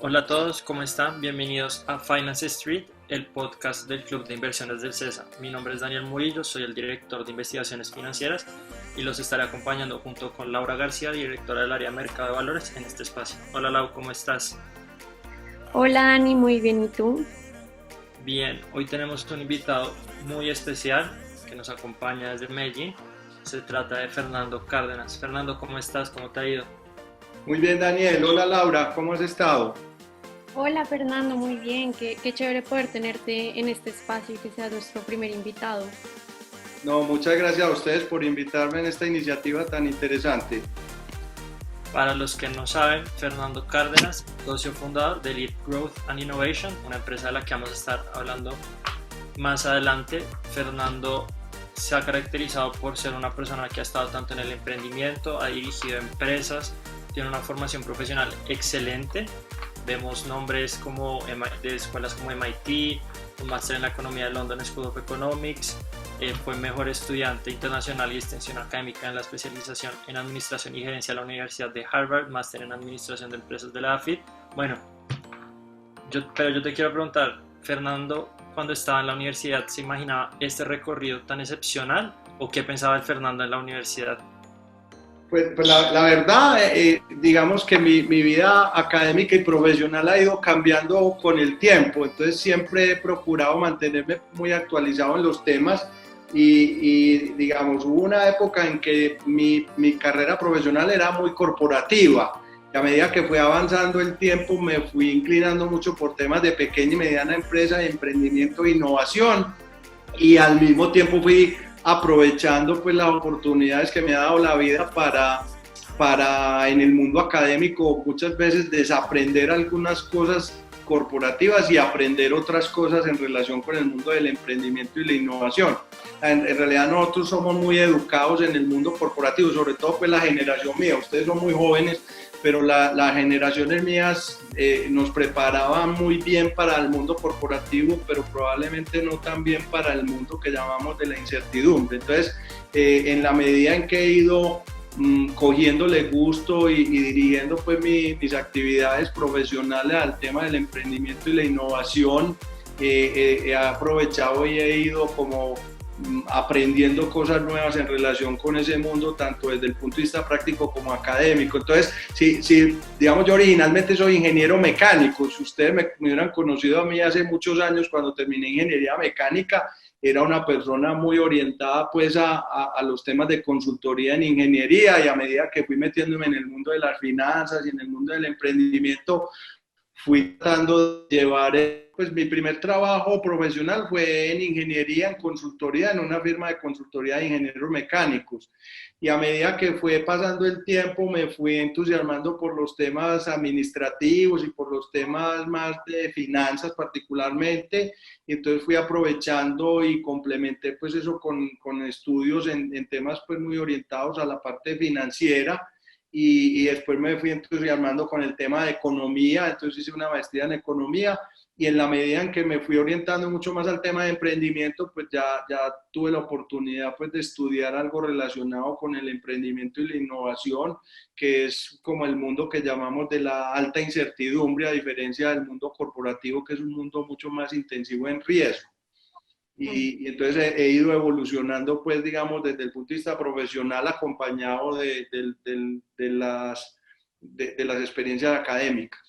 Hola a todos, ¿cómo están? Bienvenidos a Finance Street, el podcast del Club de Inversiones del CESA. Mi nombre es Daniel Murillo, soy el director de investigaciones financieras y los estaré acompañando junto con Laura García, directora del área de mercado de valores en este espacio. Hola Lau, ¿cómo estás? Hola Dani, muy bien, ¿y tú? Bien, hoy tenemos un invitado muy especial que nos acompaña desde Medellín. Se trata de Fernando Cárdenas. Fernando, ¿cómo estás? ¿Cómo te ha ido? Muy bien, Daniel. Hola, Laura. ¿Cómo has estado? Hola Fernando, muy bien, qué chévere poder tenerte en este espacio y que seas nuestro primer invitado. No, muchas gracias a ustedes por invitarme en esta iniciativa tan interesante. Para los que no saben, Fernando Cárdenas, socio fundador de Lead Growth and Innovation, una empresa de la que vamos a estar hablando más adelante. Fernando se ha caracterizado por ser una persona que ha estado tanto en el emprendimiento, ha dirigido empresas, tiene una formación profesional excelente. Vemos nombres como de escuelas como MIT, un máster en la economía de London School of Economics, fue mejor estudiante internacional y extensión académica en la especialización en Administración y Gerencia de la Universidad de Harvard, máster en Administración de Empresas de la AFIT. Bueno, pero yo te quiero preguntar, Fernando, cuando estaba en la universidad, ¿se imaginaba este recorrido tan excepcional o qué pensaba el Fernando en la universidad? Pues la verdad, digamos que mi vida académica y profesional ha ido cambiando con el tiempo, entonces siempre he procurado mantenerme muy actualizado en los temas digamos, hubo una época en que mi carrera profesional era muy corporativa. Y a medida que fue avanzando el tiempo me fui inclinando mucho por temas de pequeña y mediana empresa, de emprendimiento e innovación, y al mismo tiempo fui aprovechando pues las oportunidades que me ha dado la vida para en el mundo académico muchas veces desaprender algunas cosas corporativas y aprender otras cosas en relación con el mundo del emprendimiento y la innovación. En realidad nosotros somos muy educados en el mundo corporativo, sobre todo pues la generación mía, ustedes son muy jóvenes, pero las generaciones mías nos preparaban muy bien para el mundo corporativo, pero probablemente no tan bien para el mundo que llamamos de la incertidumbre. Entonces, en la medida en que he ido cogiéndole gusto y dirigiendo pues mis actividades profesionales al tema del emprendimiento y la innovación, he aprovechado y he ido como aprendiendo cosas nuevas en relación con ese mundo, tanto desde el punto de vista práctico como académico. Entonces, si digamos, yo originalmente soy ingeniero mecánico, si ustedes me hubieran conocido a mí hace muchos años cuando terminé ingeniería mecánica, era una persona muy orientada pues a los temas de consultoría en ingeniería, y a medida que fui metiéndome en el mundo de las finanzas y en el mundo del emprendimiento, fui tratando de llevar, pues mi primer trabajo profesional fue en ingeniería, en consultoría, en una firma de consultoría de ingenieros mecánicos. Y a medida que fue pasando el tiempo, me fui entusiasmando por los temas administrativos y por los temas más de finanzas particularmente. Y entonces fui aprovechando y complementé pues eso con estudios en temas pues muy orientados a la parte financiera, y después me fui entusiasmando con el tema de economía, entonces hice una maestría en economía, y en la medida en que me fui orientando mucho más al tema de emprendimiento, pues ya tuve la oportunidad pues de estudiar algo relacionado con el emprendimiento y la innovación, que es como el mundo que llamamos de la alta incertidumbre, a diferencia del mundo corporativo, que es un mundo mucho más intensivo en riesgo. Y entonces he ido evolucionando, pues, digamos, desde el punto de vista profesional, acompañado de las experiencias académicas.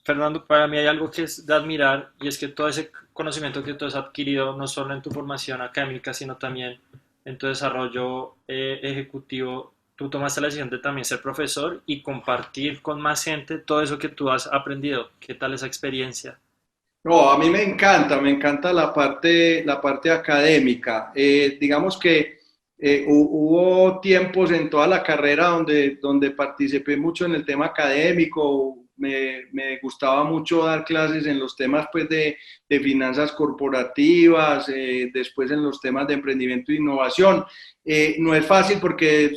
Fernando, para mí hay algo que es de admirar y es que todo ese conocimiento que tú has adquirido no solo en tu formación académica, sino también en tu desarrollo ejecutivo, tú tomaste la decisión de también ser profesor y compartir con más gente todo eso que tú has aprendido. ¿Qué tal esa experiencia? No, a mí me encanta la parte académica. Digamos que hubo tiempos en toda la carrera donde participé mucho en el tema académico. Me gustaba mucho dar clases en los temas pues, de finanzas corporativas, después en los temas de emprendimiento e innovación. No es fácil porque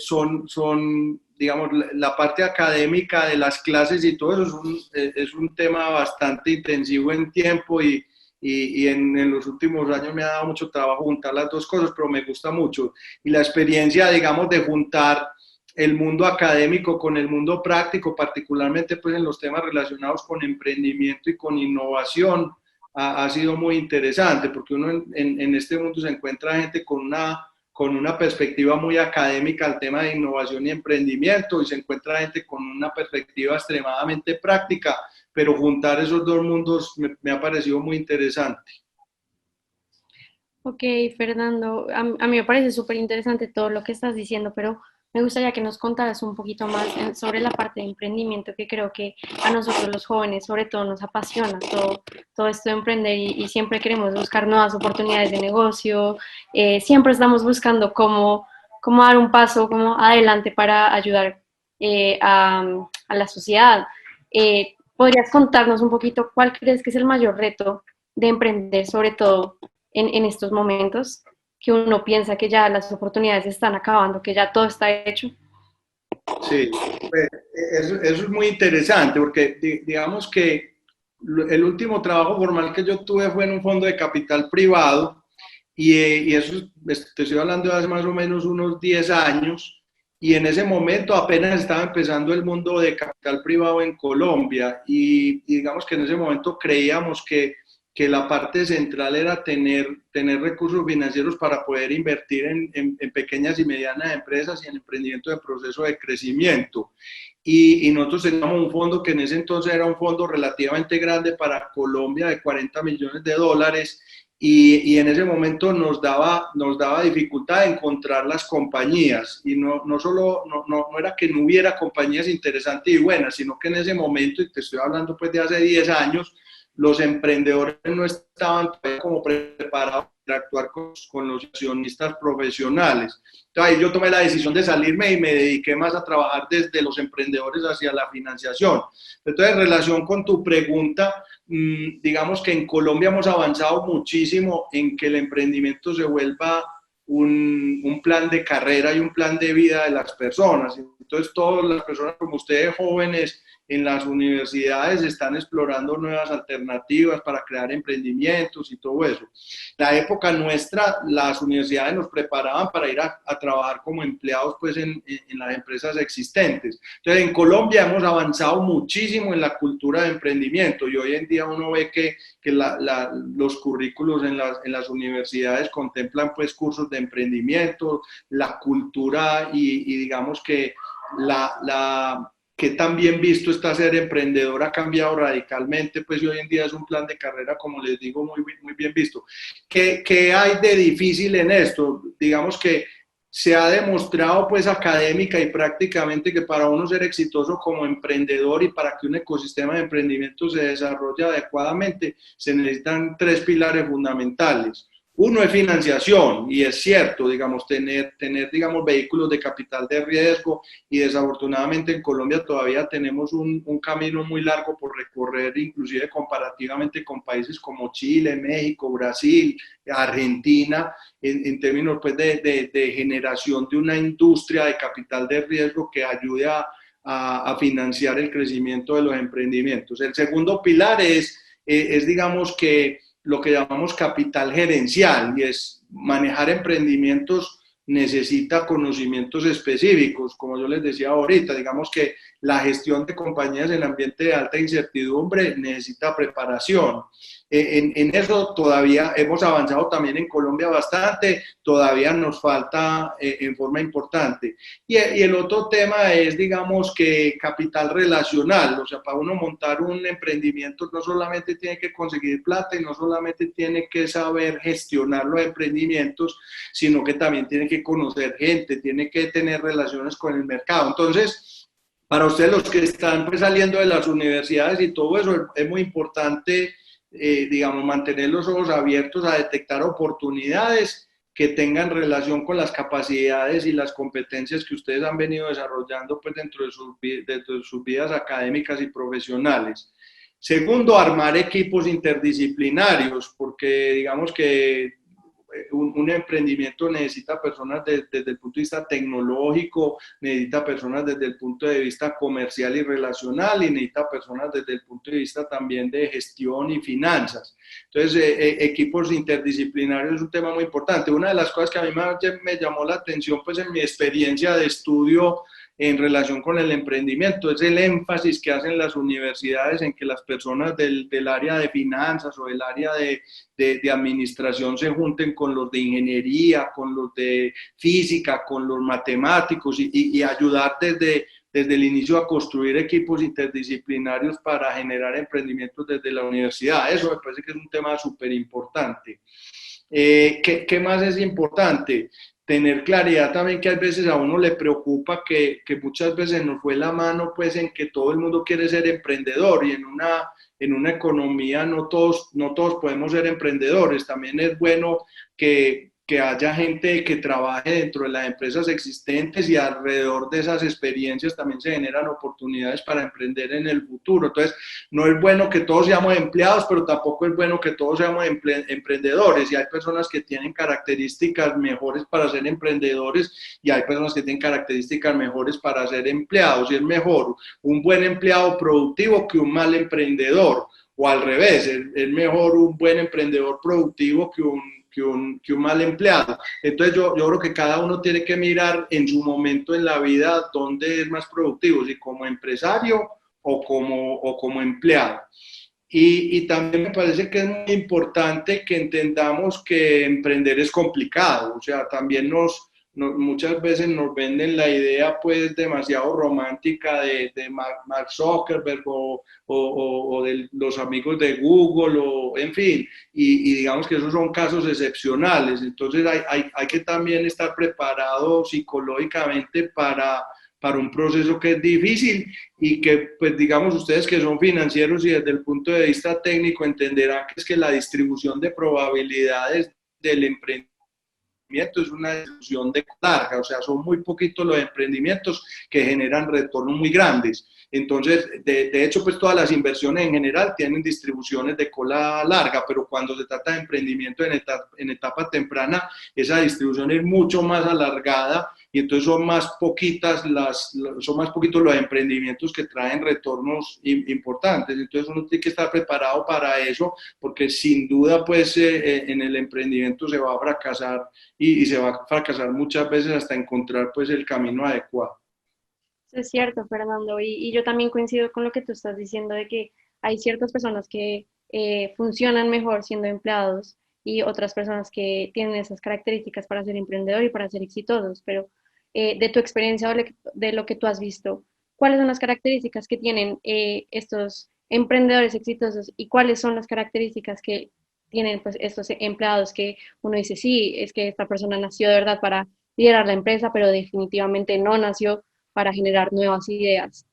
digamos, la parte académica de las clases y todo eso es un tema bastante intensivo en tiempo, y en los últimos años me ha dado mucho trabajo juntar las dos cosas, pero me gusta mucho. Y la experiencia, digamos, de juntar el mundo académico con el mundo práctico, particularmente pues en los temas relacionados con emprendimiento y con innovación, ha sido muy interesante, porque uno en este mundo se encuentra gente con una perspectiva muy académica al tema de innovación y emprendimiento, y se encuentra gente con una perspectiva extremadamente práctica, pero juntar esos dos mundos me ha parecido muy interesante. Ok, Fernando, a mí me parece súper interesante todo lo que estás diciendo, pero me gustaría que nos contaras un poquito más sobre la parte de emprendimiento que creo que a nosotros los jóvenes sobre todo nos apasiona todo esto de emprender y siempre queremos buscar nuevas oportunidades de negocio, siempre estamos buscando cómo dar un paso como adelante para ayudar a la sociedad. ¿Podrías contarnos un poquito cuál crees que es el mayor reto de emprender, sobre todo en estos momentos, que uno piensa que ya las oportunidades están acabando, que ya todo está hecho? Sí, pues, eso es muy interesante porque digamos que el último trabajo formal que yo tuve fue en un fondo de capital privado y eso te estoy hablando de hace más o menos unos 10 años y en ese momento apenas estaba empezando el mundo de capital privado en Colombia y digamos que en ese momento creíamos que la parte central era tener recursos financieros para poder invertir en pequeñas y medianas empresas y en emprendimiento de proceso de crecimiento. Y nosotros teníamos un fondo que en ese entonces era un fondo relativamente grande para Colombia de 40 millones de dólares y en ese momento nos daba dificultad de encontrar las compañías y no solo no era que no hubiera compañías interesantes y buenas, sino que en ese momento, y te estoy hablando pues de hace 10 años, los emprendedores no estaban como preparados para actuar con los accionistas profesionales. Entonces ahí yo tomé la decisión de salirme y me dediqué más a trabajar desde los emprendedores hacia la financiación. Entonces, en relación con tu pregunta, digamos que en Colombia hemos avanzado muchísimo en que el emprendimiento se vuelva un plan de carrera y un plan de vida de las personas. Entonces, todas las personas como ustedes jóvenes en las universidades están explorando nuevas alternativas para crear emprendimientos y todo eso. La época nuestra, las universidades nos preparaban para ir a trabajar como empleados pues en las empresas existentes. Entonces, en Colombia hemos avanzado muchísimo en la cultura de emprendimiento y hoy en día uno ve que los currículos en las universidades contemplan pues cursos de emprendimiento, la cultura y digamos que que tan bien visto está ser emprendedor ha cambiado radicalmente, pues y hoy en día es un plan de carrera, como les digo, muy bien visto. ¿Qué hay de difícil en esto? Digamos que se ha demostrado pues académica y prácticamente que para uno ser exitoso como emprendedor y para que un ecosistema de emprendimiento se desarrolle adecuadamente, se necesitan tres pilares fundamentales. Uno es financiación, y es cierto, digamos, tener digamos, vehículos de capital de riesgo, y desafortunadamente en Colombia todavía tenemos un camino muy largo por recorrer, inclusive comparativamente con países como Chile, México, Brasil, Argentina, en términos pues, de generación de una industria de capital de riesgo que ayude a financiar el crecimiento de los emprendimientos. El segundo pilar es digamos, que lo que llamamos capital gerencial, y es manejar emprendimientos necesita conocimientos específicos, como yo les decía ahorita, digamos que la gestión de compañías en ambiente de alta incertidumbre necesita preparación. En eso todavía hemos avanzado también en Colombia bastante, todavía nos falta en forma importante. Y el otro tema es, digamos, que capital relacional, o sea, para uno montar un emprendimiento no solamente tiene que conseguir plata y no solamente tiene que saber gestionar los emprendimientos, sino que también tiene que conocer gente, tiene que tener relaciones con el mercado. Entonces, para ustedes los que están pues, saliendo de las universidades y todo eso, es muy importante digamos, mantener los ojos abiertos a detectar oportunidades que tengan relación con las capacidades y las competencias que ustedes han venido desarrollando pues, dentro de sus vidas académicas y profesionales. Segundo, armar equipos interdisciplinarios, porque digamos que un emprendimiento necesita personas desde el punto de vista tecnológico, necesita personas desde el punto de vista comercial y relacional y necesita personas desde el punto de vista también de gestión y finanzas. Entonces, equipos interdisciplinarios es un tema muy importante. Una de las cosas que a mí me llamó la atención pues en mi experiencia de estudio en relación con el emprendimiento es el énfasis que hacen las universidades en que las personas del área de finanzas o del área de administración se junten con los de ingeniería, con los de física, con los matemáticos y ayudar desde el inicio a construir equipos interdisciplinarios para generar emprendimientos desde la universidad. Eso me parece que es un tema súper importante. ¿Qué más es importante? Tener claridad también que a veces a uno le preocupa que muchas veces nos fue la mano pues en que todo el mundo quiere ser emprendedor y en una economía no todos podemos ser emprendedores. También es bueno que haya gente que trabaje dentro de las empresas existentes y alrededor de esas experiencias también se generan oportunidades para emprender en el futuro. Entonces, no es bueno que todos seamos empleados, pero tampoco es bueno que todos seamos emprendedores. Y hay personas que tienen características mejores para ser emprendedores y hay personas que tienen características mejores para ser empleados. Y es mejor un buen empleado productivo que un mal emprendedor. O al revés, es mejor un buen emprendedor productivo que un mal empleado. Entonces yo creo que cada uno tiene que mirar en su momento en la vida dónde es más productivo, si como empresario o como empleado. Y también me parece que es muy importante que entendamos que emprender es complicado, o sea, también muchas veces nos venden la idea pues demasiado romántica de Mark Zuckerberg o de los amigos de Google, o en fin, y digamos que esos son casos excepcionales. Entonces hay que también estar preparado psicológicamente para un proceso que es difícil y que, pues digamos, ustedes que son financieros y desde el punto de vista técnico entenderán que es que la distribución de probabilidades del emprendimiento es una distribución de larga, o sea, son muy poquitos los emprendimientos que generan retornos muy grandes. Entonces, de hecho, pues todas las inversiones en general tienen distribuciones de cola larga, pero cuando se trata de emprendimiento en etapa temprana, esa distribución es mucho más alargada y entonces son más poquitos los emprendimientos que traen retornos importantes. Entonces uno tiene que estar preparado para eso, porque sin duda pues en el emprendimiento se va a fracasar y se va a fracasar muchas veces hasta encontrar pues el camino adecuado. Eso es cierto, Fernando, y yo también coincido con lo que tú estás diciendo de que hay ciertas personas que funcionan mejor siendo empleados y otras personas que tienen esas características para ser emprendedor y para ser exitosos, pero de tu experiencia o de lo que tú has visto, ¿cuáles son las características que tienen estos emprendedores exitosos y cuáles son las características que tienen pues estos empleados que uno dice, sí, es que esta persona nació de verdad para liderar la empresa, pero definitivamente no nació para generar nuevas ideas?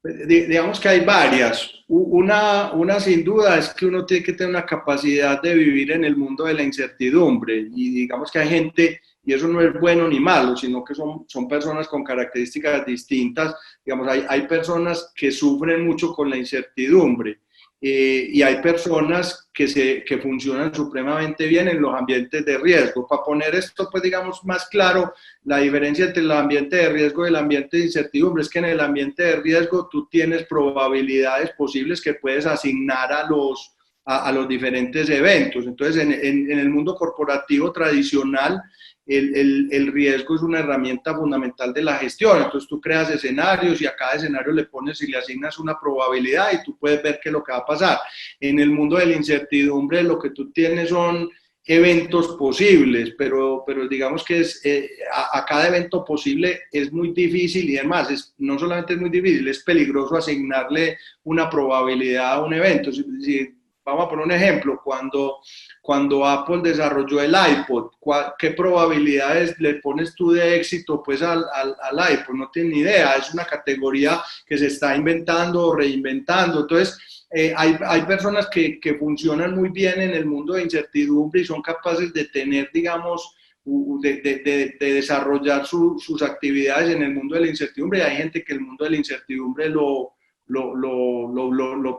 Digamos que hay varias. Una sin duda es que uno tiene que tener una capacidad de vivir en el mundo de la incertidumbre y digamos que hay gente, y eso no es bueno ni malo, sino que son personas con características distintas. Digamos, hay personas que sufren mucho con la incertidumbre. Y hay personas que funcionan supremamente bien en los ambientes de riesgo. Para poner esto, pues digamos más claro, la diferencia entre el ambiente de riesgo y el ambiente de incertidumbre es que en el ambiente de riesgo tú tienes probabilidades posibles que puedes asignar a los diferentes eventos. Entonces, en el mundo corporativo tradicional, el riesgo es una herramienta fundamental de la gestión. Entonces tú creas escenarios y a cada escenario le pones y le asignas una probabilidad y tú puedes ver qué es lo que va a pasar. En el mundo de la incertidumbre lo que tú tienes son eventos posibles, pero digamos que a cada evento posible es muy difícil y además no solamente es muy difícil, es peligroso asignarle una probabilidad a un evento. Vamos a poner un ejemplo, cuando Apple desarrolló el iPod, ¿qué probabilidades le pones tú de éxito pues al iPod? No tienes ni idea, es una categoría que se está inventando o reinventando. Entonces, hay personas que funcionan muy bien en el mundo de incertidumbre y son capaces de tener, digamos, de desarrollar sus actividades en el mundo de la incertidumbre, y hay gente que el mundo de la incertidumbre lo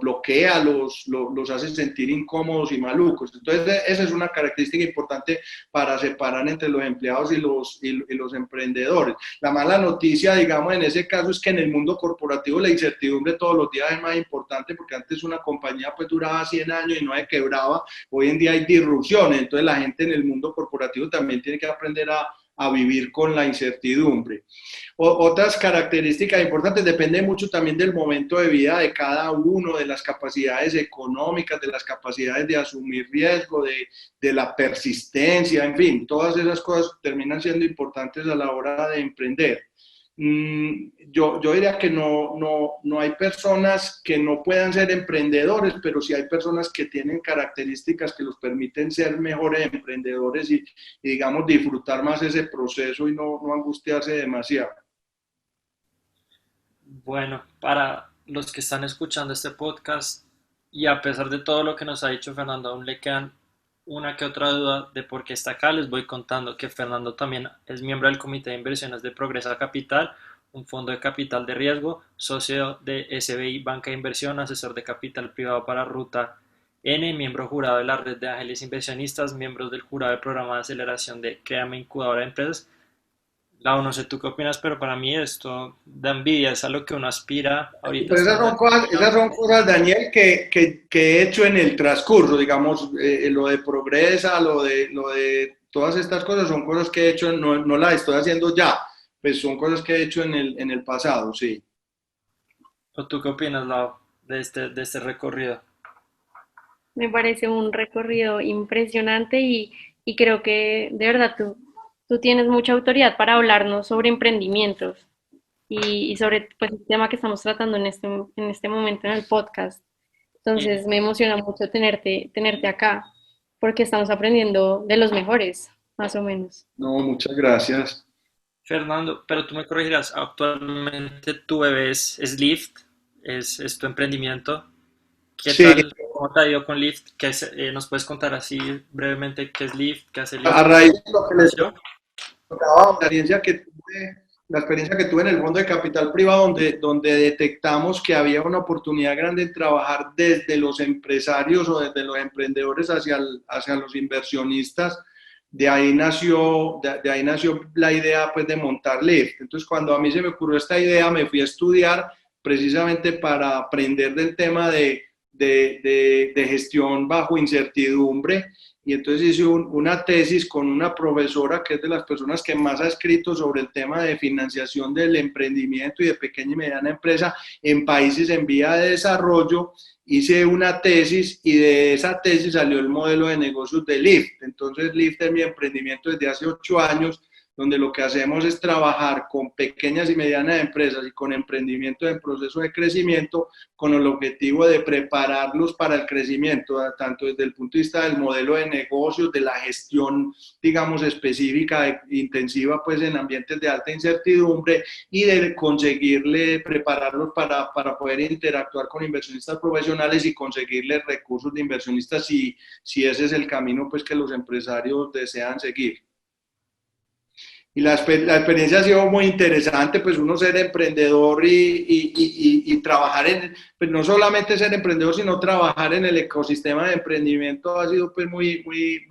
bloquea, los hace sentir incómodos y malucos. Entonces, esa es una característica importante para separar entre los empleados y los emprendedores. La mala noticia, digamos, en ese caso es que en el mundo corporativo la incertidumbre todos los días es más importante, porque antes una compañía pues duraba 100 años y no se quebraba. Hoy en día hay disrupciones, entonces la gente en el mundo corporativo también tiene que aprender a vivir con la incertidumbre. Otras características importantes, depende mucho también del momento de vida de cada uno, de las capacidades económicas, de las capacidades de asumir riesgo, de la persistencia, en fin, todas esas cosas terminan siendo importantes a la hora de emprender. Yo diría que no hay personas que no puedan ser emprendedores, pero sí hay personas que tienen características que los permiten ser mejores emprendedores y digamos, disfrutar más ese proceso y no angustiarse demasiado. Bueno, para los que están escuchando este podcast y a pesar de todo lo que nos ha dicho Fernando, aún le quedan una que otra duda de por qué está acá, les voy contando que Fernando también es miembro del Comité de Inversiones de Progresa Capital, un fondo de capital de riesgo, socio de SBI Banca de Inversión, asesor de capital privado para Ruta N, miembro jurado de la Red de Ángeles Inversionistas, miembros del jurado del programa de aceleración de Créame Incubadora de Empresas. Lau, no sé tú qué opinas, pero para mí esto da envidia, es a lo que uno aspira ahorita. Pero esas son cosas, Daniel, que he hecho en el transcurso, digamos, lo de Progresa, lo de todas estas cosas son cosas que he hecho, no las estoy haciendo ya, pues son cosas que he hecho en el pasado, sí. ¿O tú qué opinas, Lau, de este recorrido? Me parece un recorrido impresionante y creo que de verdad tú tienes mucha autoridad para hablarnos sobre emprendimientos y sobre pues, el tema que estamos tratando en este momento en el podcast. Y Entonces me emociona mucho tenerte acá porque estamos aprendiendo de los mejores, más o menos. No, muchas gracias. Fernando, pero tú me corregirás, actualmente tu bebé es Lyft, es tu emprendimiento. ¿Qué Sí, tal? ¿Cómo te ha ido con Lyft? ¿Nos puedes contar así brevemente qué es Lyft, qué hace Lyft, a raíz de lo cómo que les nació? contaba, la experiencia que tuve en el fondo de capital privado, donde detectamos que había una oportunidad grande en trabajar desde los empresarios o desde los emprendedores hacia los inversionistas. De ahí nació la idea pues, de montar Lyft. Entonces, cuando a mí se me ocurrió esta idea, me fui a estudiar precisamente para aprender del tema de gestión bajo incertidumbre y entonces hice una tesis con una profesora que es de las personas que más ha escrito sobre el tema de financiación del emprendimiento y de pequeña y mediana empresa en países en vía de desarrollo. Hice una tesis y de esa tesis salió el modelo de negocios de Lyft. Entonces Lyft es mi emprendimiento desde hace 8 años, donde lo que hacemos es trabajar con pequeñas y medianas empresas y con emprendimientos en proceso de crecimiento con el objetivo de prepararlos para el crecimiento, tanto desde el punto de vista del modelo de negocios, de la gestión, digamos, específica, intensiva, pues en ambientes de alta incertidumbre y de conseguirle prepararlos para poder interactuar con inversionistas profesionales y conseguirles recursos de inversionistas si ese es el camino pues que los empresarios desean seguir. Y la experiencia ha sido muy interesante, pues uno ser emprendedor y trabajar pues no solamente ser emprendedor, sino trabajar en el ecosistema de emprendimiento ha sido pues muy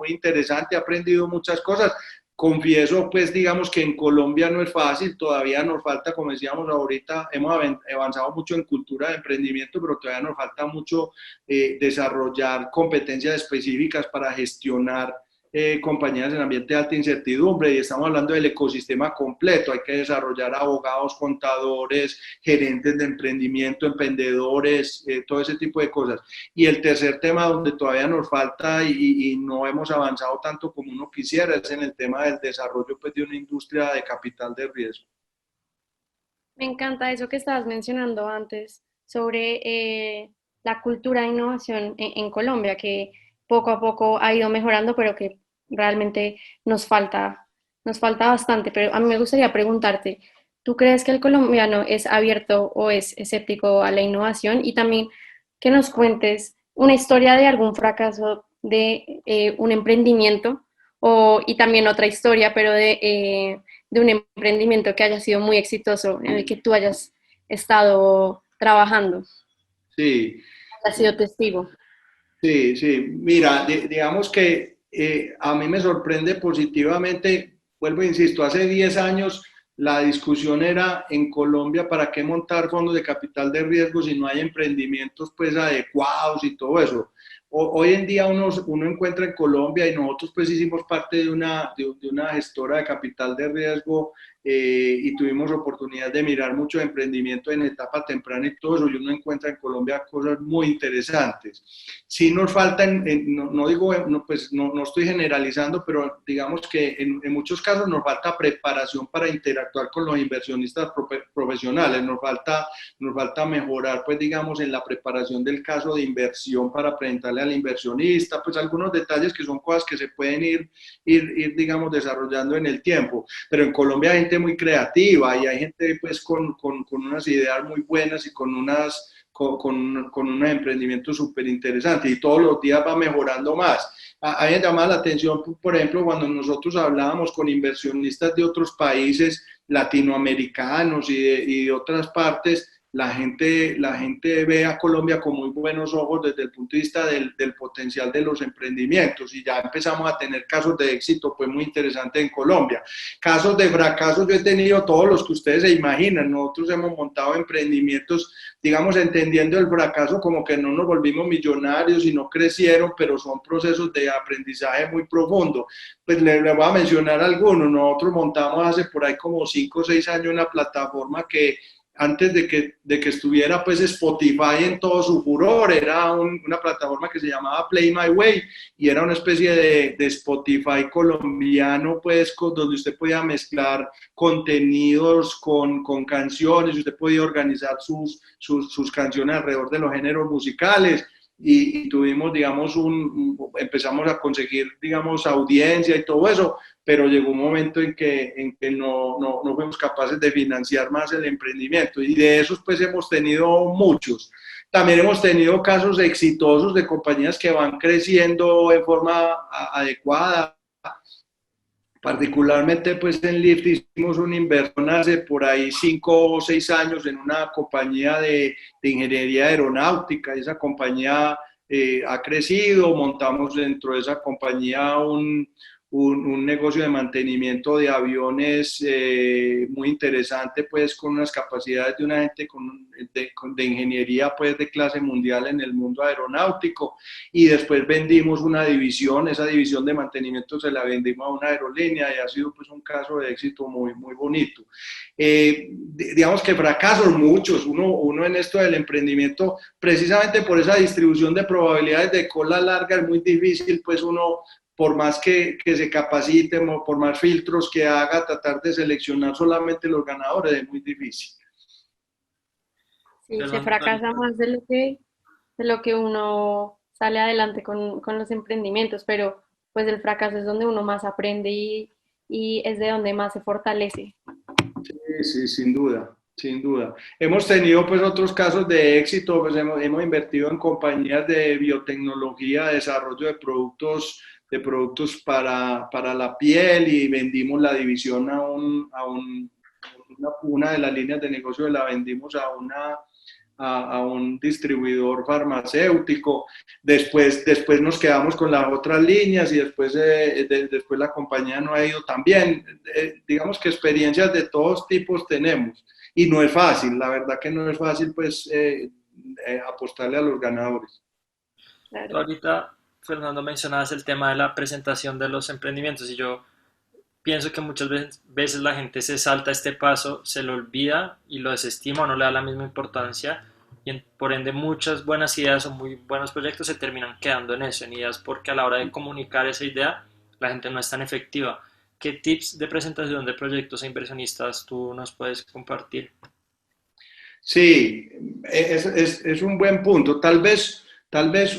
interesante, he aprendido muchas cosas. Confieso, pues digamos que en Colombia no es fácil, todavía nos falta, como decíamos ahorita, hemos avanzado mucho en cultura de emprendimiento, pero todavía nos falta mucho desarrollar competencias específicas para gestionar compañías en ambiente de alta incertidumbre y estamos hablando del ecosistema completo, hay que desarrollar abogados, contadores, gerentes de emprendimiento, emprendedores, todo ese tipo de cosas. Y el tercer tema donde todavía nos falta y no hemos avanzado tanto como uno quisiera es en el tema del desarrollo pues, de una industria de capital de riesgo. Me encanta eso que estabas mencionando antes sobre la cultura de innovación en Colombia, que poco a poco ha ido mejorando, pero que realmente nos falta bastante. Pero a mí me gustaría preguntarte, ¿tú crees que el colombiano es abierto o es escéptico a la innovación? Y también que nos cuentes una historia de algún fracaso de un emprendimiento y también otra historia, pero de un emprendimiento que haya sido muy exitoso, en el que tú hayas estado trabajando, Sí, has sido testigo. sí, sí. Mira, digamos que a mí me sorprende positivamente, vuelvo e insisto, hace 10 años la discusión era en Colombia para qué montar fondos de capital de riesgo si no hay emprendimientos pues adecuados y todo eso. hoy en día uno encuentra en Colombia, y nosotros pues hicimos parte de una gestora de capital de riesgo, y tuvimos oportunidad de mirar mucho emprendimiento en etapa temprana y todo eso, y uno encuentra en Colombia cosas muy interesantes. Sí nos falta, no digo, pues no estoy generalizando, pero digamos que en muchos casos nos falta preparación para interactuar con los inversionistas profesionales, nos falta mejorar, pues digamos, en la preparación del caso de inversión para presentarle al inversionista, pues algunos detalles que son cosas que se pueden ir digamos, desarrollando en el tiempo, pero en Colombia hay gente muy creativa y hay gente pues con unas ideas muy buenas y con unos emprendimientos súper interesantes, y todos los días va mejorando más. A mí me llama la atención, por ejemplo, cuando nosotros hablábamos con inversionistas de otros países latinoamericanos y de otras partes, la gente ve a Colombia con muy buenos ojos desde el punto de vista del potencial de los emprendimientos, y ya empezamos a tener casos de éxito pues muy interesantes en Colombia. Casos de fracaso yo he tenido todos los que ustedes se imaginan. Nosotros hemos montado emprendimientos, digamos, entendiendo el fracaso como que no nos volvimos millonarios y no crecieron, pero son procesos de aprendizaje muy profundo. Pues le voy a mencionar algunos. Nosotros montamos hace por ahí como 5 o 6 años una plataforma que antes de que estuviera pues Spotify en todo su furor, era una plataforma que se llamaba Play My Way, y era una especie de Spotify colombiano, pues donde usted podía mezclar contenidos con canciones, y usted podía organizar sus canciones alrededor de los géneros musicales. Y tuvimos, digamos, empezamos a conseguir, digamos, audiencia y todo eso, pero llegó un momento en que no fuimos capaces de financiar más el emprendimiento, y de esos pues hemos tenido muchos. También hemos tenido casos exitosos de compañías que van creciendo en forma adecuada. Particularmente pues en Lyft hicimos una inversión hace por ahí 5 o 6 años en una compañía de ingeniería aeronáutica, y esa compañía ha crecido. Montamos dentro de esa compañía un negocio de mantenimiento de aviones muy interesante, pues con unas capacidades de una gente de ingeniería pues de clase mundial en el mundo aeronáutico. Y después vendimos una división, esa división de mantenimiento se la vendimos a una aerolínea, y ha sido pues un caso de éxito muy, muy bonito. Digamos que fracasos muchos, uno en esto del emprendimiento, precisamente por esa distribución de probabilidades de cola larga, es muy difícil pues uno, por más que se capacite, por más filtros que haga, tratar de seleccionar solamente los ganadores es muy difícil. Sí, se fracasa más de lo que uno sale adelante con los emprendimientos, pero pues el fracaso es donde uno más aprende y es de donde más se fortalece. Sí, sin duda, sin duda. Hemos tenido pues otros casos de éxito, pues hemos invertido en compañías de biotecnología, desarrollo de productos para la piel, y vendimos la división una de las líneas de negocio la vendimos a un distribuidor farmacéutico. Después nos quedamos con las otras líneas, y después la compañía no ha ido tan bien. Digamos que experiencias de todos tipos tenemos, y no es fácil, la verdad que no es fácil pues apostarle a los ganadores. Claro. Tú ahorita, Fernando, mencionabas el tema de la presentación de los emprendimientos, y yo pienso que muchas veces la gente se salta este paso, se lo olvida y lo desestima o no le da la misma importancia, y por ende muchas buenas ideas o muy buenos proyectos se terminan quedando en eso, en ideas, porque a la hora de comunicar esa idea la gente no es tan efectiva. ¿Qué tips de presentación de proyectos a inversionistas tú nos puedes compartir? Sí, es un buen punto. Tal vez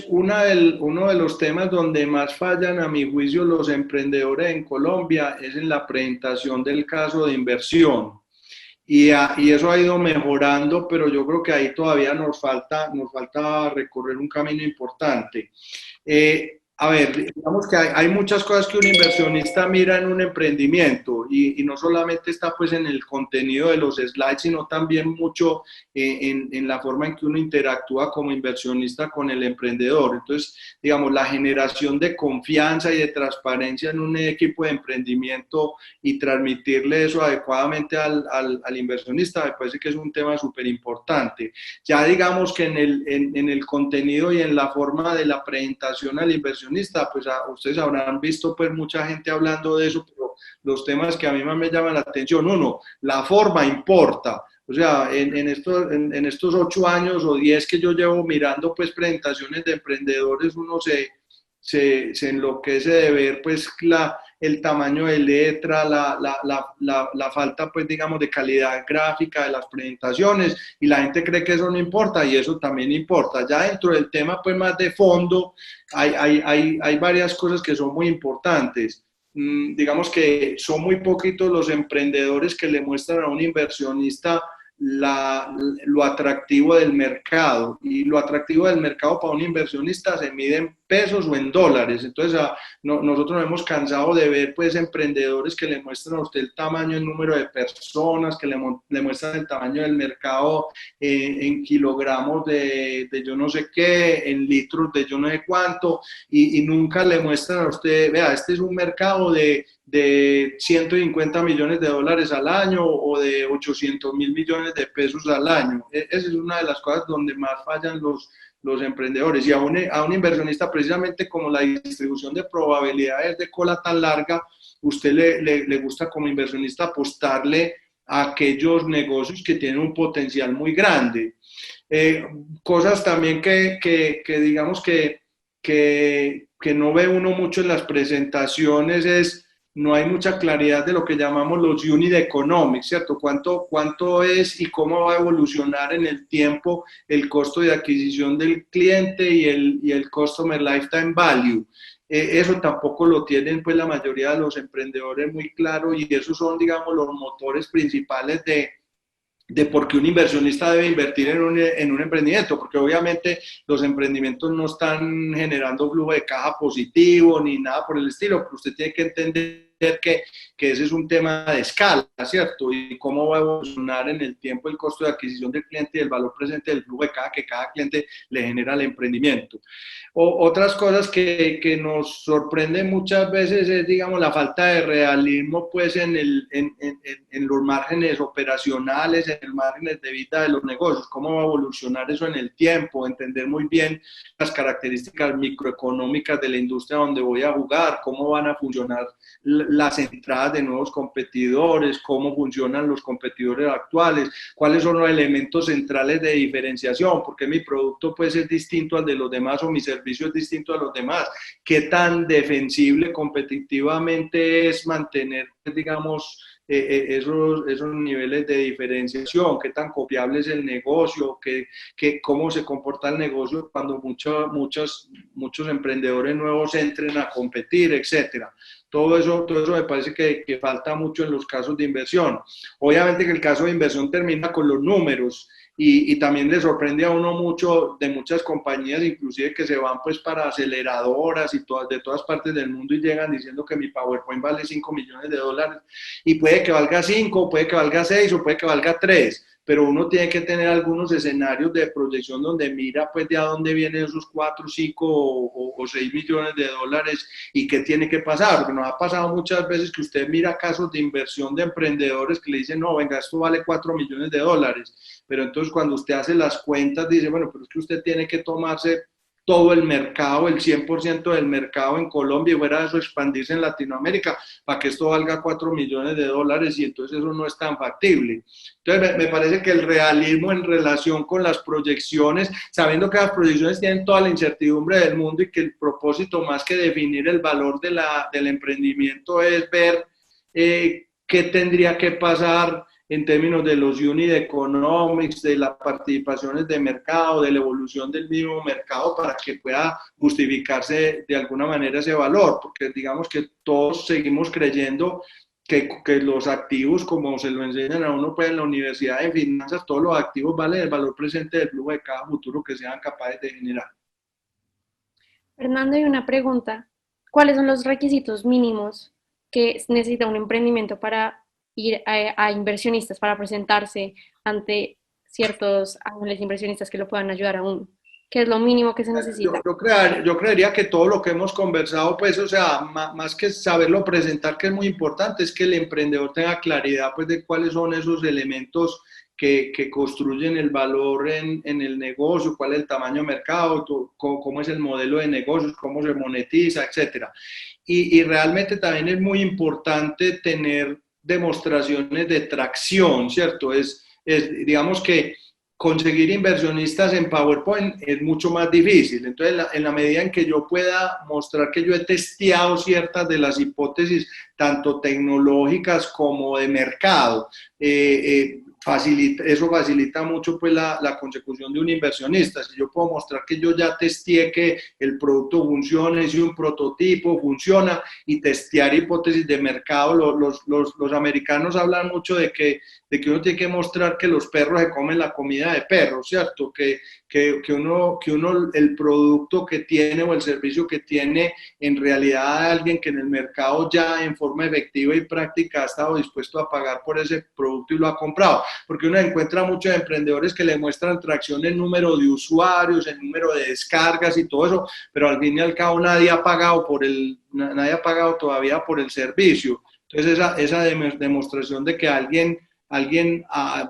uno de los temas donde más fallan, a mi juicio, los emprendedores en Colombia es en la presentación del caso de inversión. Y eso ha ido mejorando, pero yo creo que ahí todavía nos falta recorrer un camino importante. A ver, digamos que hay muchas cosas que un inversionista mira en un emprendimiento y no solamente está pues en el contenido de los slides, sino también mucho en la forma en que uno interactúa como inversionista con el emprendedor. Entonces, digamos, la generación de confianza y de transparencia en un equipo de emprendimiento y transmitirle eso adecuadamente al inversionista, me parece que es un tema súper importante. Ya digamos que en el contenido y en la forma de la presentación al inversionista, pues ustedes habrán visto pues mucha gente hablando de eso, pero los temas que a mí más me llaman la atención, uno, la forma importa. O sea, en estos 8 años o 10 que yo llevo mirando pues presentaciones de emprendedores, uno se enloquece de ver pues el tamaño de letra, la falta pues digamos de calidad gráfica de las presentaciones y la gente cree que eso no importa y eso también importa. Ya dentro del tema pues más de fondo hay varias cosas que son muy importantes. Digamos que son muy poquitos los emprendedores que le muestran a un inversionista lo atractivo del mercado y lo atractivo del mercado para un inversionista se mide en pesos o en dólares. Entonces nosotros nos hemos cansado de ver pues emprendedores que le muestran a usted el tamaño, el número de personas, que le muestran el tamaño del mercado en kilogramos de yo no sé qué, en litros de yo no sé cuánto y nunca le muestran a usted, vea, este es un mercado de 150 millones de dólares al año o de 800 mil millones de pesos al año. Esa es una de las cosas donde más fallan los emprendedores y a un inversionista precisamente como la distribución de probabilidades de cola tan larga, usted le gusta como inversionista apostarle a aquellos negocios que tienen un potencial muy grande. Cosas también que digamos que no ve uno mucho en las presentaciones es no hay mucha claridad de lo que llamamos los unit economics, ¿cierto? ¿Cuánto es y cómo va a evolucionar en el tiempo el costo de adquisición del cliente y el customer lifetime value? Eso tampoco lo tienen pues la mayoría de los emprendedores muy claro y esos son, digamos, los motores principales de por qué un inversionista debe invertir en un emprendimiento, porque obviamente los emprendimientos no están generando flujo de caja positivo ni nada por el estilo, pero usted tiene que entender que ese es un tema de escala, ¿cierto? Y cómo va a evolucionar en el tiempo el costo de adquisición del cliente y el valor presente del flujo de caja que cada cliente le genera al emprendimiento. Otras cosas que nos sorprenden muchas veces es, digamos, la falta de realismo pues en los márgenes operacionales, en los márgenes de vida de los negocios, cómo va a evolucionar eso en el tiempo, entender muy bien las características microeconómicas de la industria donde voy a jugar, cómo van a funcionar las entradas de nuevos competidores, cómo funcionan los competidores actuales, cuáles son los elementos centrales de diferenciación, porque mi producto puede ser distinto al de los demás o mi servicio es distinto a los demás, qué tan defensible competitivamente es mantener, digamos, esos niveles de diferenciación, qué tan copiable es el negocio, cómo se comporta el negocio cuando muchos emprendedores nuevos entren a competir, etcétera. Todo eso me parece que falta mucho en los casos de inversión. Obviamente que el caso de inversión termina con los números y también le sorprende a uno mucho de muchas compañías, inclusive que se van pues para aceleradoras y de todas partes del mundo y llegan diciendo que mi PowerPoint vale 5 millones de dólares y puede que valga 5, puede que valga 6 o puede que valga 3. Pero uno tiene que tener algunos escenarios de proyección donde mira pues de a dónde vienen esos 4, 5 o 6 millones de dólares y qué tiene que pasar, porque nos ha pasado muchas veces que usted mira casos de inversión de emprendedores que le dicen, no, venga, esto vale 4 millones de dólares, pero entonces cuando usted hace las cuentas dice, bueno, pero es que usted tiene que tomarse todo el mercado, el 100% del mercado en Colombia y fuera de eso expandirse en Latinoamérica para que esto valga 4 millones de dólares y entonces eso no es tan factible. Entonces me parece que el realismo en relación con las proyecciones, sabiendo que las proyecciones tienen toda la incertidumbre del mundo y que el propósito más que definir el valor del emprendimiento es ver qué tendría que pasar en términos de los unit economics, de las participaciones de mercado, de la evolución del mismo mercado para que pueda justificarse de alguna manera ese valor, porque digamos que todos seguimos creyendo que los activos, como se lo enseñan a uno pues en la universidad de finanzas, todos los activos valen el valor presente del flujo de cada futuro que sean capaces de generar. Fernando, y una pregunta. ¿Cuáles son los requisitos mínimos que necesita un emprendimiento para ir a inversionistas, para presentarse ante ciertos ángeles inversionistas que lo puedan ayudar a uno? ¿Qué es lo mínimo que se necesita? Yo creería que todo lo que hemos conversado, pues, o sea, más que saberlo presentar, que es muy importante, es que el emprendedor tenga claridad, pues, de cuáles son esos elementos que construyen el valor en el negocio, cuál es el tamaño de mercado, cómo es el modelo de negocios, cómo se monetiza, etcétera. Y realmente también es muy importante tener demostraciones de tracción, ¿cierto? Digamos que conseguir inversionistas en PowerPoint es mucho más difícil. Entonces, en la medida en que yo pueda mostrar que yo he testeado ciertas de las hipótesis, tanto tecnológicas como de mercado, eso facilita mucho pues, la consecución de un inversionista. Si yo puedo mostrar que yo ya testeé que el producto funciona, hice un prototipo, funciona, y testear hipótesis de mercado, los americanos hablan mucho de que uno tiene que mostrar que los perros se comen la comida de perros, ¿cierto? Que uno, el producto que tiene o el servicio que tiene, en realidad hay alguien que en el mercado ya en forma efectiva y práctica ha estado dispuesto a pagar por ese producto y lo ha comprado. Porque uno encuentra muchos emprendedores que le muestran tracción en número de usuarios, en número de descargas y todo eso, pero al fin y al cabo nadie ha pagado todavía por el servicio. Entonces esa demostración de que alguien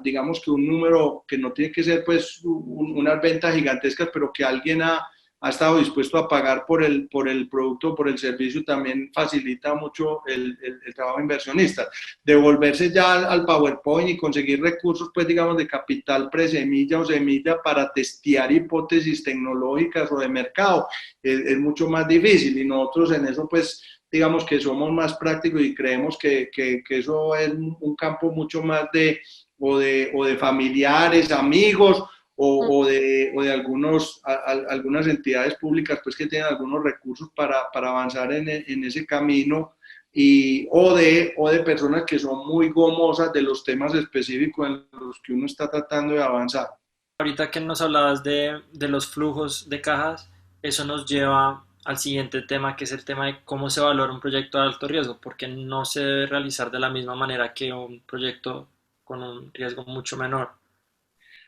digamos que un número que no tiene que ser pues unas ventas gigantescas, pero que alguien ha estado dispuesto a pagar por el producto, por el servicio, también facilita mucho el trabajo inversionista. Devolverse ya al PowerPoint y conseguir recursos, pues digamos, de capital presemilla o semilla para testear hipótesis tecnológicas o de mercado, es mucho más difícil, y nosotros en eso pues digamos que somos más prácticos y creemos que eso es un campo mucho más o de familiares, amigos, o de algunas entidades públicas pues que tienen algunos recursos para avanzar en ese camino, o de personas que son muy gomosas de los temas específicos en los que uno está tratando de avanzar. Ahorita que nos hablabas de los flujos de cajas, eso nos lleva al siguiente tema, que es el tema de cómo se valora un proyecto de alto riesgo, porque no se debe realizar de la misma manera que un proyecto con un riesgo mucho menor.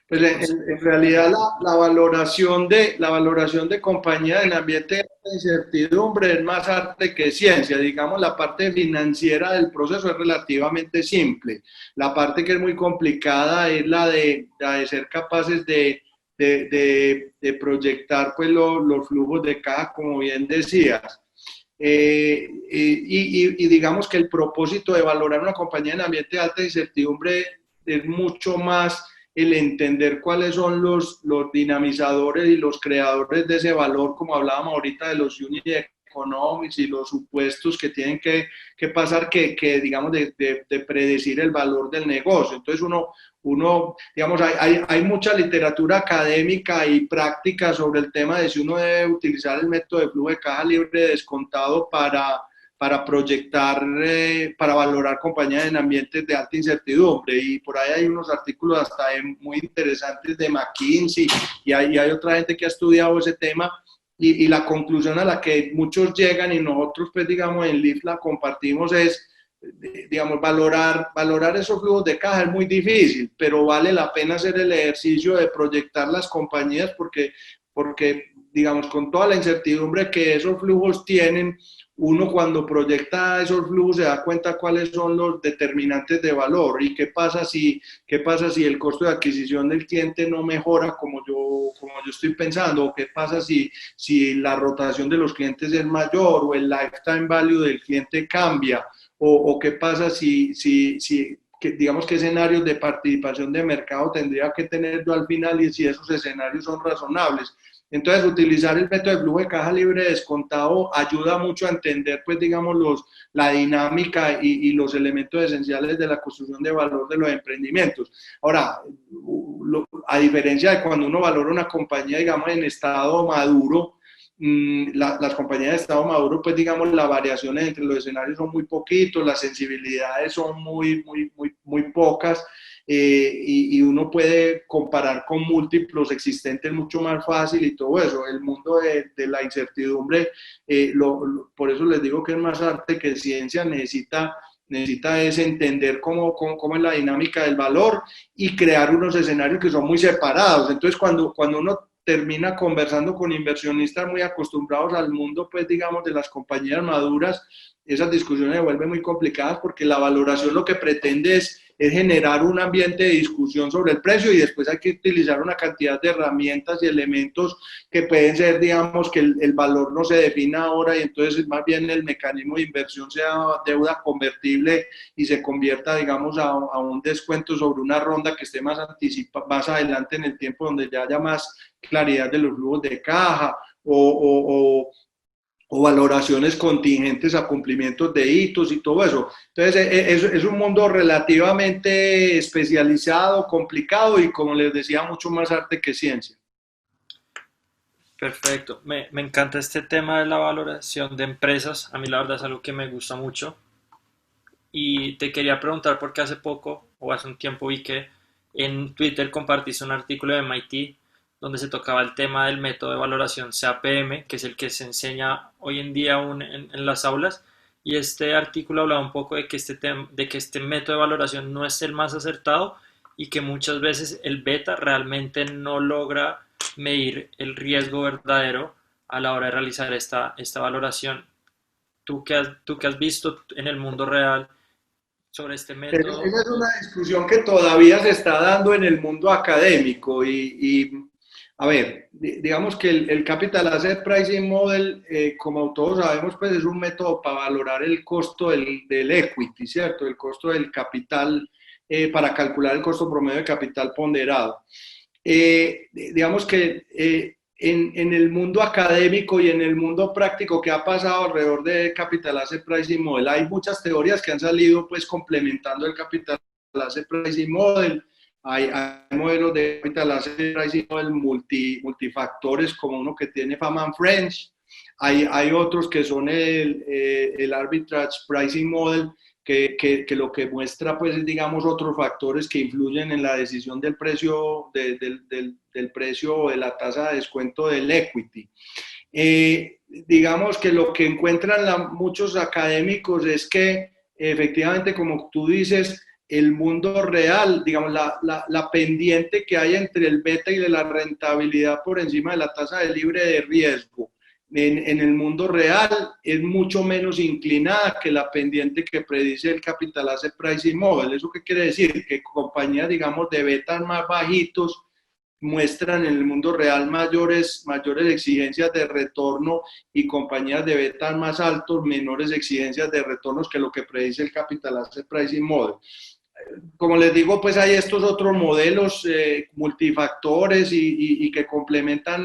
Pues en realidad la valoración de compañía en ambiente de incertidumbre es más arte que ciencia. Digamos, la parte financiera del proceso es relativamente simple. La parte que es muy complicada es la de ser capaces de proyectar pues, los flujos de caja, como bien decías. Y digamos que el propósito de valorar una compañía en ambiente de alta incertidumbre es mucho más el entender cuáles son los dinamizadores y los creadores de ese valor, como hablábamos ahorita de los unit economics y los supuestos que tienen que pasar, digamos, de predecir el valor del negocio. Entonces digamos, hay mucha literatura académica y práctica sobre el tema de si uno debe utilizar el método de flujo de caja libre de descontado para proyectar, para valorar compañías en ambientes de alta incertidumbre. Y por ahí hay unos artículos hasta muy interesantes de McKinsey, y hay otra gente que ha estudiado ese tema, y la conclusión a la que muchos llegan y nosotros pues digamos en LIF la compartimos es, digamos, valorar esos flujos de caja es muy difícil, pero vale la pena hacer el ejercicio de proyectar las compañías porque digamos, con toda la incertidumbre que esos flujos tienen, uno cuando proyecta esos flujos se da cuenta cuáles son los determinantes de valor y qué pasa si el costo de adquisición del cliente no mejora como yo estoy pensando, o qué pasa si la rotación de los clientes es mayor o el lifetime value del cliente cambia, o qué pasa digamos, qué escenarios de participación de mercado tendría que tener yo al final y si esos escenarios son razonables. Entonces, utilizar el método de flujo de caja libre descontado ayuda mucho a entender, pues, digamos, la dinámica y los elementos esenciales de la construcción de valor de los emprendimientos. Ahora, a diferencia de cuando uno valora una compañía, digamos, en estado maduro, las compañías de estado maduro, pues, digamos, las variaciones entre los escenarios son muy poquitos, las sensibilidades son muy pocas. y uno puede comparar con múltiplos existentes mucho más fácil y todo eso. El mundo de la incertidumbre, por eso les digo que es más arte que ciencia, necesita es entender cómo es la dinámica del valor y crear unos escenarios que son muy separados. Entonces, cuando uno termina conversando con inversionistas muy acostumbrados al mundo, pues digamos, de las compañías maduras, esas discusiones se vuelven muy complicadas porque la valoración lo que pretende es generar un ambiente de discusión sobre el precio y después hay que utilizar una cantidad de herramientas y elementos que pueden ser, digamos, que el valor no se defina ahora y entonces más bien el mecanismo de inversión sea deuda convertible y se convierta, digamos, a un descuento sobre una ronda que esté más adelante en el tiempo donde ya haya más claridad de los flujos de caja o valoraciones contingentes a cumplimientos de hitos y todo eso. Entonces, es un mundo relativamente especializado, complicado y, como les decía, mucho más arte que ciencia. Perfecto. Me encanta este tema de la valoración de empresas. A mí la verdad es algo que me gusta mucho. Y te quería preguntar porque hace poco o hace un tiempo vi que en Twitter compartiste un artículo de MIT donde se tocaba el tema del método de valoración CAPM, que es el que se enseña hoy en día aún en las aulas. Y este artículo hablaba un poco de que este método de valoración no es el más acertado y que muchas veces el beta realmente no logra medir el riesgo verdadero a la hora de realizar esta valoración. ¿Tú qué has visto en el mundo real sobre este Pero método? esa es una discusión que todavía se está dando en el mundo académico y a ver, digamos que el Capital Asset Pricing Model, como todos sabemos, pues es un método para valorar el costo del equity, ¿cierto? El costo del capital, para calcular el costo promedio de capital ponderado. Digamos que en el mundo académico y en el mundo práctico que ha pasado alrededor de Capital Asset Pricing Model, hay muchas teorías que han salido pues complementando el Capital Asset Pricing Model. Hay modelos de Capital Asset Pricing Model multifactores como uno que tiene Fama Friends. Hay otros que son el Arbitrage Pricing Model, que lo que muestra, pues, es, digamos, otros factores que influyen en la decisión del precio, del precio o de la tasa de descuento del equity. Digamos que lo que encuentran muchos académicos es que, efectivamente, como tú dices, el mundo real, digamos, la pendiente que hay entre el beta y de la rentabilidad por encima de la tasa de libre de riesgo, en el mundo real es mucho menos inclinada que la pendiente que predice el Capital Asset Pricing Model. ¿Eso qué quiere decir? Que compañías, digamos, de betas más bajitos muestran en el mundo real mayores exigencias de retorno y compañías de betas más altos menores exigencias de retornos que lo que predice el Capital Asset Pricing Model. Como les digo, pues hay estos otros modelos multifactores y que complementan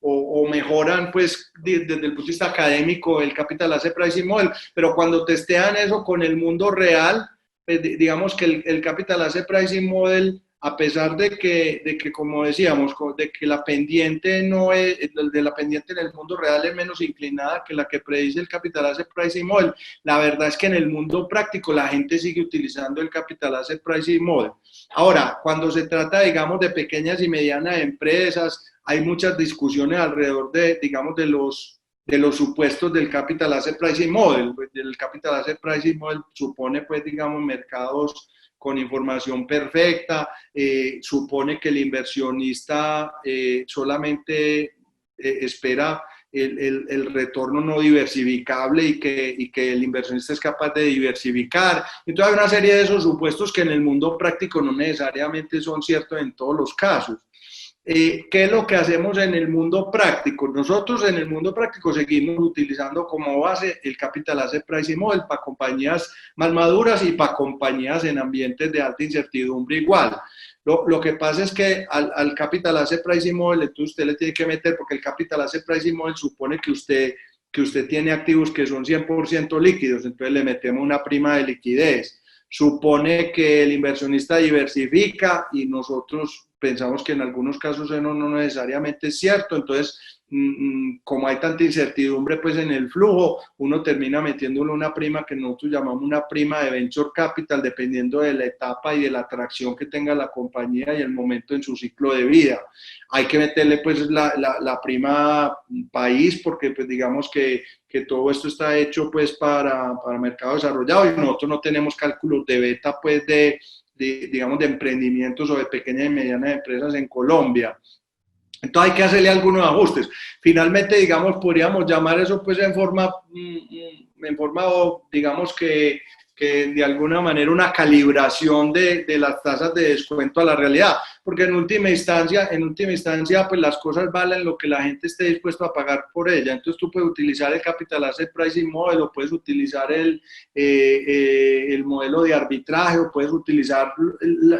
o mejoran, pues, desde el punto de vista académico, el Capital Asset Pricing Model, pero cuando testean eso con el mundo real, pues, digamos que el Capital Asset Pricing Model, a pesar de que, como decíamos, de que la pendiente no es, de la pendiente en el mundo real es menos inclinada que la que predice el Capital Asset Pricing Model, la verdad es que en el mundo práctico la gente sigue utilizando el Capital Asset Pricing Model. Ahora, cuando se trata, digamos, de pequeñas y medianas empresas, hay muchas discusiones alrededor digamos, de los supuestos del Capital Asset Pricing Model. El Capital Asset Pricing Model supone, pues, digamos, mercados con información perfecta, supone que el inversionista solamente espera el retorno no diversificable y que el inversionista es capaz de diversificar. Entonces hay una serie de esos supuestos que en el mundo práctico no necesariamente son ciertos en todos los casos. ¿Qué es lo que hacemos en el mundo práctico? Nosotros en el mundo práctico seguimos utilizando como base el Capital Asset Pricing Model para compañías más maduras y para compañías en ambientes de alta incertidumbre igual. Lo que pasa es que al Capital Asset Pricing Model, entonces usted le tiene que meter, porque el Capital Asset Pricing Model supone que usted tiene activos que son 100% líquidos, entonces le metemos una prima de liquidez. Supone que el inversionista diversifica y nosotros pensamos que en algunos casos eso no necesariamente es cierto, entonces como hay tanta incertidumbre pues en el flujo, uno termina metiéndole una prima que nosotros llamamos una prima de venture capital, dependiendo de la etapa y de la atracción que tenga la compañía y el momento en su ciclo de vida. Hay que meterle pues la prima país, porque pues digamos que todo esto está hecho pues para mercado desarrollado, y nosotros no tenemos cálculos de beta pues digamos de emprendimientos o de pequeñas y medianas empresas en Colombia. Entonces hay que hacerle algunos ajustes. Finalmente, digamos, podríamos llamar eso pues en forma digamos que de alguna manera una calibración de las tasas de descuento a la realidad, porque en última instancia, pues las cosas valen lo que la gente esté dispuesto a pagar por ella. Entonces tú puedes utilizar el Capital Asset Pricing Model, o puedes utilizar el modelo de arbitraje, o puedes utilizar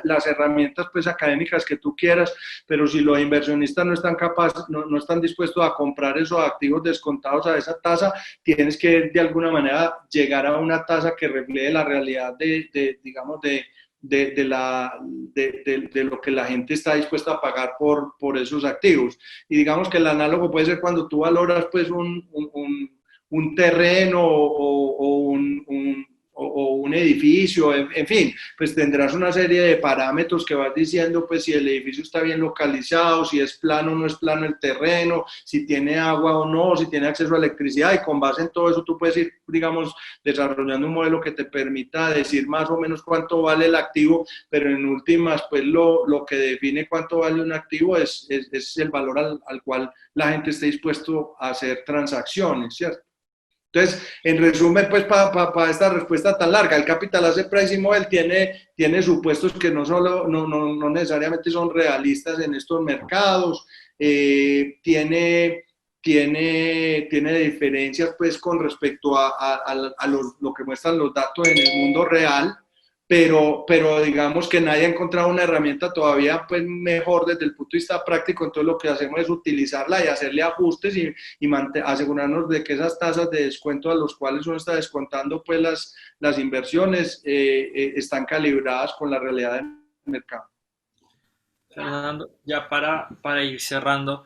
las herramientas pues académicas que tú quieras, pero si los inversionistas no están capaces, no están dispuestos a comprar esos activos descontados a esa tasa, tienes que de alguna manera llegar a una tasa que refleje la realidad digamos, de lo que la gente está dispuesta a pagar por esos activos. Y digamos que el análogo puede ser cuando tú valoras pues un terreno o un edificio, en fin, pues tendrás una serie de parámetros que vas diciendo pues si el edificio está bien localizado, si es plano o no es plano el terreno, si tiene agua o no, si tiene acceso a electricidad, y con base en todo eso tú puedes ir, digamos, desarrollando un modelo que te permita decir más o menos cuánto vale el activo, pero en últimas pues lo que define cuánto vale un activo es el valor al cual la gente esté dispuesto a hacer transacciones, ¿cierto? Entonces, en resumen, pues para esta respuesta tan larga, el Capital Asset Pricing Model tiene supuestos que no necesariamente son realistas en estos mercados, tiene diferencias pues con respecto a lo que muestran los datos en el mundo real, pero digamos que nadie ha encontrado una herramienta todavía pues mejor desde el punto de vista práctico. Entonces lo que hacemos es utilizarla y hacerle ajustes y asegurarnos de que esas tasas de descuento a los cuales uno está descontando pues las inversiones están calibradas con la realidad del mercado. Fernando, ya para ir cerrando,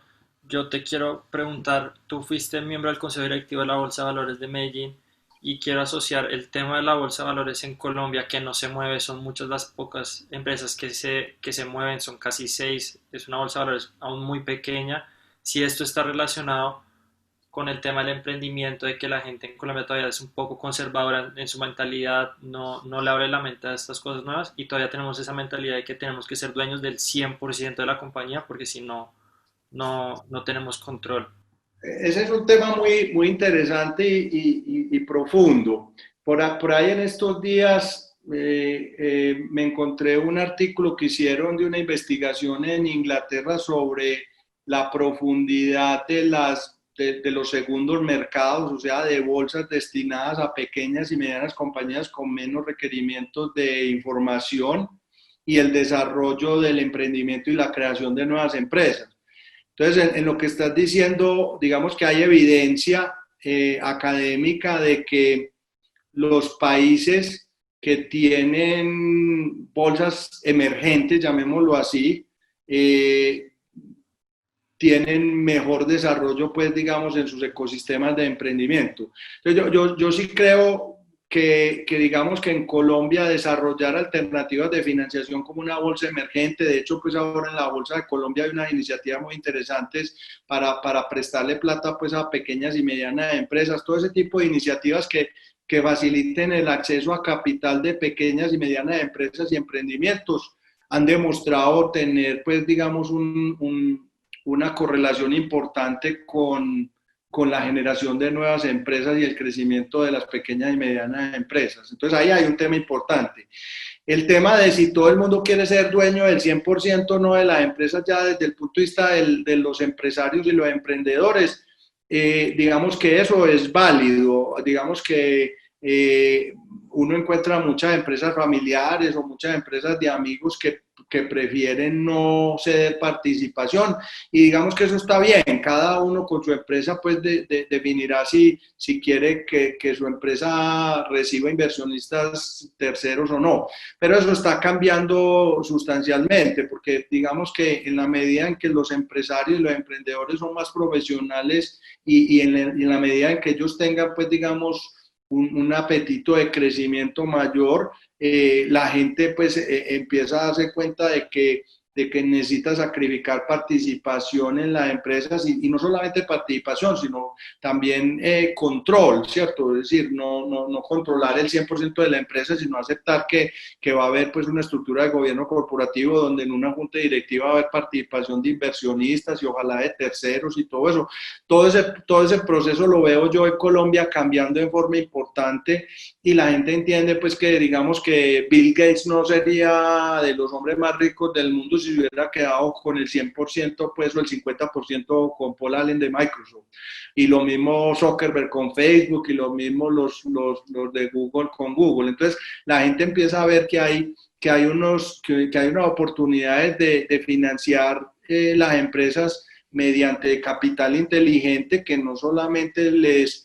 yo te quiero preguntar, tú fuiste miembro del Consejo Directivo de la Bolsa de Valores de Medellín, y quiero asociar el tema de la Bolsa de Valores en Colombia, que no se mueve, son muchas las pocas empresas que se mueven, son casi 6, es una Bolsa de Valores aún muy pequeña. Si esto está relacionado con el tema del emprendimiento, de que la gente en Colombia todavía es un poco conservadora en su mentalidad, no le abre la mente a estas cosas nuevas, y todavía tenemos esa mentalidad de que tenemos que ser dueños del 100% de la compañía, porque si no tenemos control. Ese es un tema muy interesante y profundo. Por ahí en estos días me encontré un artículo que hicieron de una investigación en Inglaterra sobre la profundidad de los segundos mercados, o sea, de bolsas destinadas a pequeñas y medianas compañías con menos requerimientos de información, y el desarrollo del emprendimiento y la creación de nuevas empresas. Entonces, en lo que estás diciendo, digamos que hay evidencia académica de que los países que tienen bolsas emergentes, llamémoslo así, tienen mejor desarrollo, pues, digamos, en sus ecosistemas de emprendimiento. Entonces, yo sí creo que digamos que en Colombia desarrollar alternativas de financiación como una bolsa emergente. De hecho, pues ahora en la Bolsa de Colombia hay unas iniciativas muy interesantes para prestarle plata pues a pequeñas y medianas empresas, todo ese tipo de iniciativas que faciliten el acceso a capital de pequeñas y medianas empresas y emprendimientos han demostrado tener pues digamos una correlación importante con la generación de nuevas empresas y el crecimiento de las pequeñas y medianas empresas. Entonces ahí hay un tema importante. El tema de si todo el mundo quiere ser dueño del 100% no de las empresas, ya desde el punto de vista de los empresarios y los emprendedores, digamos que eso es válido. Digamos que uno encuentra muchas empresas familiares o muchas empresas de amigos que que prefieren no ceder participación, y digamos que eso está bien, cada uno con su empresa pues definirá si quiere que su empresa reciba inversionistas terceros o no, pero eso está cambiando sustancialmente, porque digamos que en la medida en que los empresarios y los emprendedores son más profesionales y en la medida en que ellos tengan pues digamos un apetito de crecimiento mayor, la gente pues empieza a darse cuenta de que necesita sacrificar participación en las empresas y no solamente participación, sino también control, ¿cierto? Es decir, no controlar el 100% de la empresa, sino aceptar que va a haber pues una estructura de gobierno corporativo donde en una junta directiva va a haber participación de inversionistas y ojalá de terceros y todo eso. Todo ese proceso lo veo yo en Colombia cambiando de forma importante y la gente entiende pues que digamos que Bill Gates no sería de los hombres más ricos del mundo si se hubiera quedado con el 100% pues o el 50% con Paul Allen de Microsoft. Y lo mismo Zuckerberg con Facebook y lo mismo los de Google con Google. Entonces la gente empieza a ver que hay unas oportunidades de financiar las empresas mediante capital inteligente que no solamente les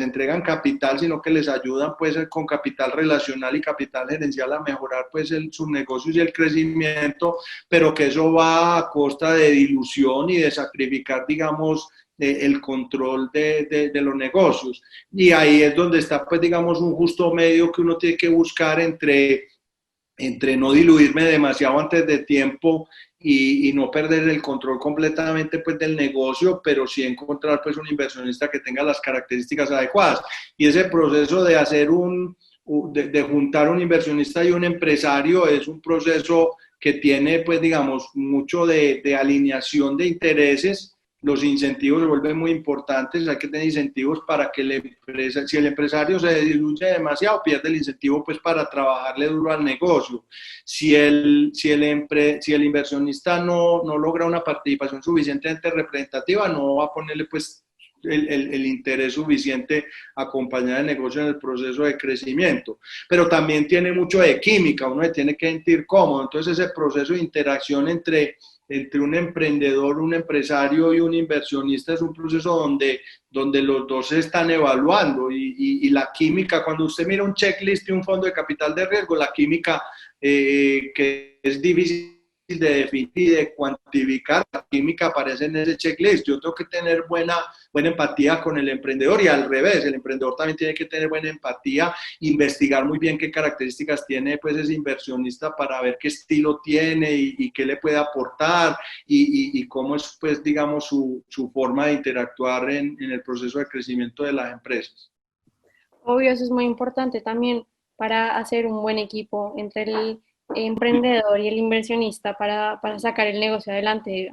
entregan capital, sino que les ayudan pues con capital relacional y capital gerencial a mejorar pues sus negocios y el crecimiento, pero que eso va a costa de dilución y de sacrificar, digamos, el control de los negocios. Y ahí es donde está pues digamos un justo medio que uno tiene que buscar entre no diluirme demasiado antes de tiempo y no perder el control completamente pues del negocio, pero sí encontrar pues un inversionista que tenga las características adecuadas. Y ese proceso de hacer de juntar un inversionista y un empresario es un proceso que tiene pues digamos mucho de alineación de intereses. Los incentivos se vuelven muy importantes, hay que tener incentivos para que si el empresario se diluye demasiado, pierde el incentivo pues para trabajarle duro al negocio. Si el inversionista no logra una participación suficientemente representativa, no va a ponerle pues el interés suficiente a acompañar el negocio en el proceso de crecimiento. Pero también tiene mucho de química, uno se tiene que sentir cómodo, entonces ese proceso de interacción entre un emprendedor, un empresario y un inversionista es un proceso donde los dos se están evaluando y la química, cuando usted mira un checklist de un fondo de capital de riesgo, la química que es difícil de definir y de cuantificar, la química aparece en ese checklist. Yo tengo que tener buena empatía con el emprendedor y al revés, el emprendedor también tiene que tener buena empatía, investigar muy bien qué características tiene pues ese inversionista para ver qué estilo tiene y qué le puede aportar y cómo es pues digamos su forma de interactuar en el proceso de crecimiento de las empresas. Obvio, eso es muy importante también para hacer un buen equipo entre el emprendedor y el inversionista para sacar el negocio adelante.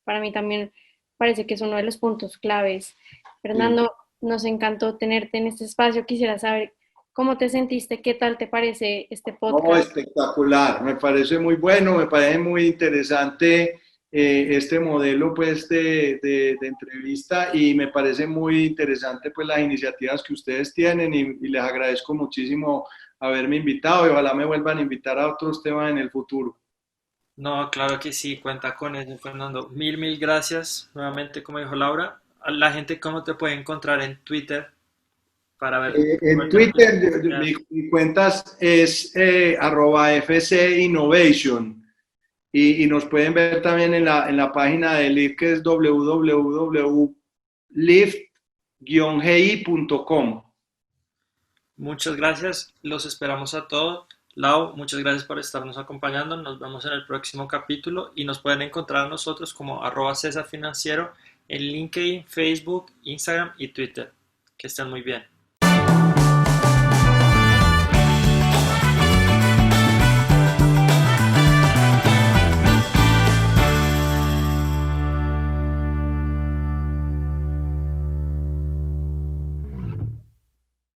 Para mí también parece que es uno de los puntos claves. Fernando, nos encantó tenerte en este espacio. Quisiera saber cómo te sentiste, qué tal te parece este podcast. No, espectacular, me parece muy bueno, me parece muy interesante este modelo pues de entrevista y me parece muy interesante pues las iniciativas que ustedes tienen y les agradezco muchísimo haberme invitado y ojalá me vuelvan a invitar a otros temas en el futuro. No, claro que sí, cuenta con eso, Fernando. Mil gracias nuevamente, como dijo Laura. A la gente, ¿cómo te puede encontrar en Twitter para ver? En Twitter, mi cuenta es @FC Innovation y nos pueden ver también en la página de Lyft que es www.lyft-gi.com. Muchas gracias, los esperamos a todos. Lau, muchas gracias por estarnos acompañando. Nos vemos en el próximo capítulo y nos pueden encontrar a nosotros como @CesarFinanciero en LinkedIn, Facebook, Instagram y Twitter. Que estén muy bien.